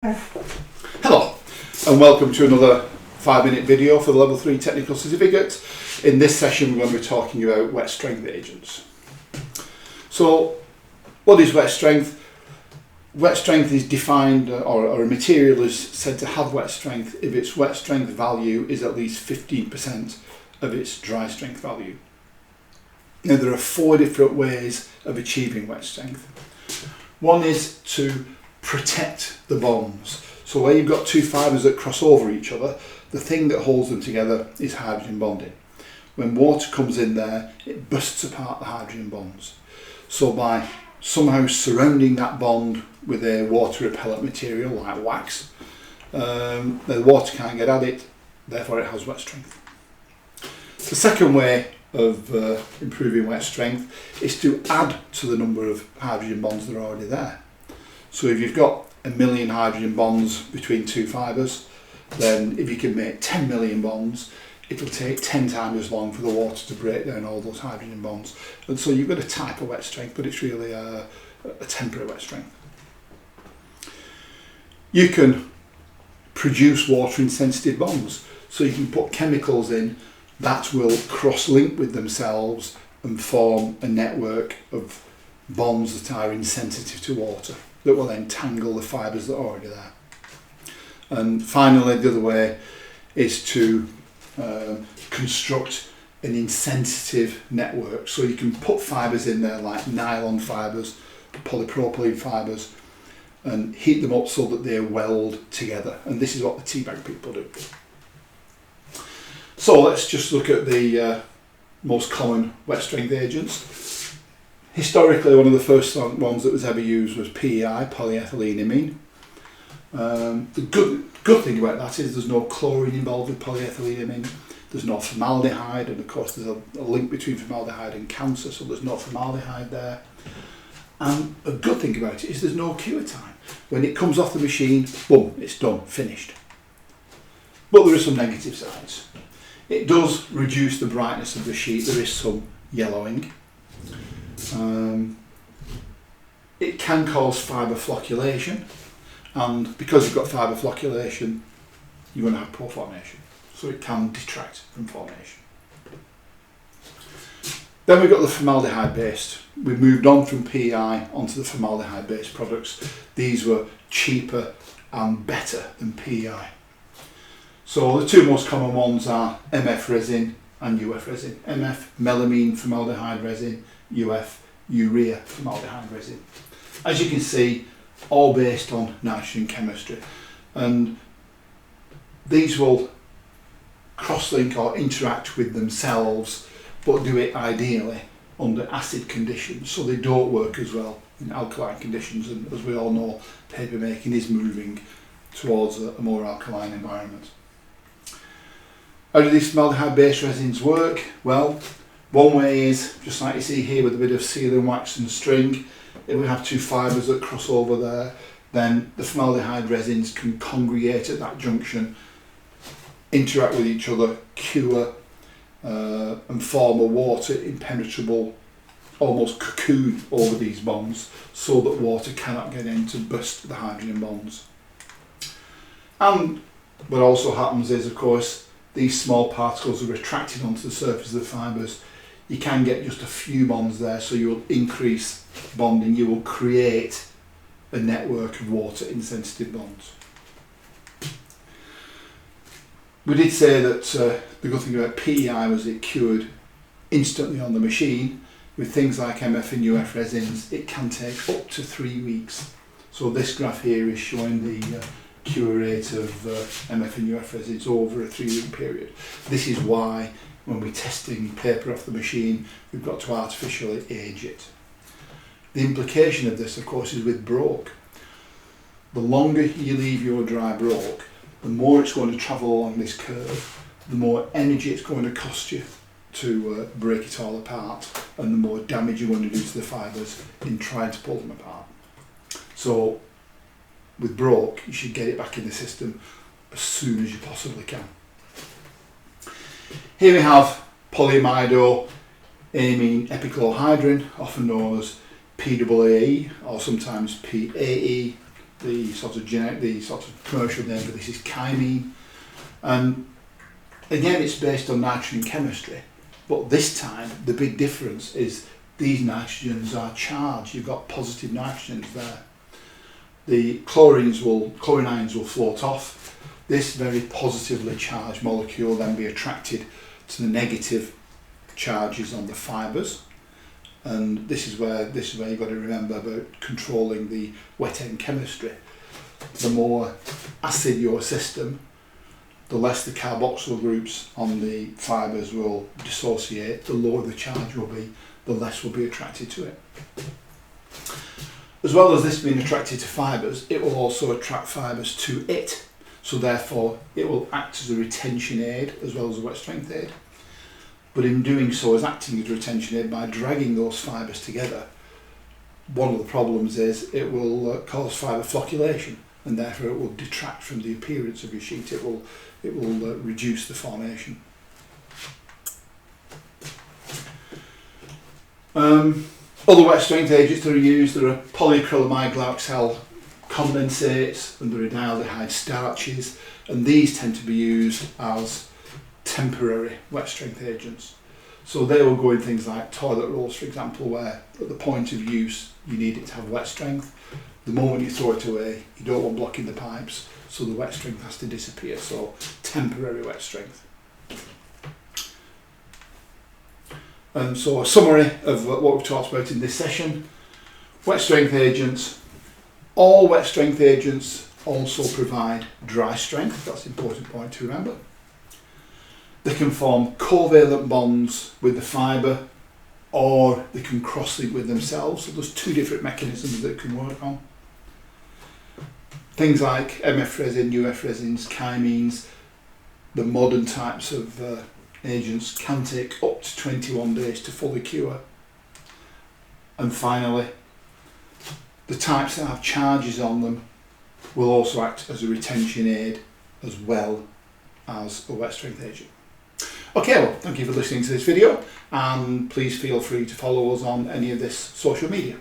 Hello and welcome to another 5-minute video for the Level 3 Technical Certificate. In this session we're going to be talking about wet strength agents. So what is wet strength? Wet strength is defined, or a material is said to have wet strength if its wet strength value is at least 15% of its dry strength value. Now there are 4 different ways of achieving wet strength. One is to protect the bonds. So where you've got 2 fibres that cross over each other, the thing that holds them together is hydrogen bonding. When water comes in there, it bursts apart the hydrogen bonds. So by somehow surrounding that bond with a water repellent material like wax, the water can't get at it, therefore it has wet strength. The second way of improving wet strength is to add to the number of hydrogen bonds that are already there. So if you've got 1 million hydrogen bonds between 2 fibres, then if you can make 10 million bonds, it'll take 10 times as long for the water to break down all those hydrogen bonds. And so you've got a type of wet strength, but it's really a temporary wet strength. You can produce water insensitive bonds. So you can put chemicals in that will cross-link with themselves and form a network of bonds that are insensitive to water, that will then tangle the fibres that are already there. And finally, the other way is to construct an insensitive network. So you can put fibres in there like nylon fibres, polypropylene fibres, and heat them up so that they weld together. And this is what the tea bag people do. So let's just look at the most common wet strength agents. Historically, one of the first ones that was ever used was PEI, polyethylene imine. The good thing about that is there's no chlorine involved with polyethylene imine. There's no formaldehyde, and of course there's a link between formaldehyde and cancer, so there's no formaldehyde there. And a good thing about it is there's no cure time. When it comes off the machine, boom, it's done, finished. But there are some negative sides. It does reduce the brightness of the sheet. There is some yellowing. It can cause fibre flocculation, and because you've got fibre flocculation, you're going to have pore formation, so it can detract from formation. Then we've got the formaldehyde based. We moved on from PEI onto the formaldehyde based products. These were cheaper and better than PEI. So the 2 most common ones are MF resin and UF resin. MF, melamine formaldehyde resin, UF, urea formaldehyde resin. As you can see, all based on nitrogen chemistry. And these will cross-link or interact with themselves, but do it ideally under acid conditions, so they don't work as well in alkaline conditions. And as we all know, paper making is moving towards a more alkaline environment. How do these formaldehyde-based resins work? Well, one way is, just like you see here with a bit of sealing wax and string, if we have 2 fibres that cross over there, then the formaldehyde resins can congregate at that junction, interact with each other, cure, and form a water impenetrable, almost cocoon over these bonds, so that water cannot get in to burst the hydrogen bonds. And what also happens is, of course, these small particles are retracted onto the surface of the fibres. You can get just a few bonds there, so you'll increase bonding. You will create a network of water insensitive bonds. We did say that the good thing about PEI was it cured instantly on the machine. With things like MF and UF resins, it can take up to 3 weeks. So this graph here is showing the cure rate of MF and UF resins over a 3-week period. This is why when we're testing paper off the machine, we've got to artificially age it. The implication of this, of course, is with broke. The longer you leave your dry broke, the more it's going to travel along this curve, the more energy it's going to cost you to break it all apart, and the more damage you're going to do to the fibres in trying to pull them apart. So with broke, you should get it back in the system as soon as you possibly can. Here we have polyamido amine epichlorohydrin, often known as PAAE or sometimes PAE, The sort of commercial name for this is chymine. And again, it's based on nitrogen chemistry, but this time the big difference is these nitrogens are charged. You've got positive nitrogens there. The chlorines will float off. This very positively charged molecule then be attracted to the negative charges on the fibres, and this is where you've got to remember about controlling the wet end chemistry. The more acid your system, the less the carboxyl groups on the fibres will dissociate, the lower the charge will be, the less will be attracted to it. As well as this being attracted to fibres, it will also attract fibres to it. So therefore, it will act as a retention aid as well as a wet strength aid. But in doing so, as acting as a retention aid by dragging those fibres together, one of the problems is it will cause fibre flocculation, and therefore it will detract from the appearance of your sheet. It will reduce the formation. Other wet strength agents that are used, there are polyacrylamide glycol condensates and there are dialdehyde starches, and these tend to be used as temporary wet strength agents. So they will go in things like toilet rolls, for example, where at the point of use you need it to have wet strength. The moment you throw it away, you don't want blocking the pipes, so the wet strength has to disappear. So temporary wet strength. And so a summary of what we've talked about in this session: wet strength agents. All wet strength agents also provide dry strength. That's an important point to remember. They can form covalent bonds with the fibre, or they can cross-link with themselves. So there's two different mechanisms that it can work on. Things like MF resin, UF resins, chymines, the modern types of agents can take up to 21 days to fully cure. And finally, the types that have charges on them will also act as a retention aid as well as a wet strength agent. Okay, well, thank you for listening to this video, and please feel free to follow us on any of this social media.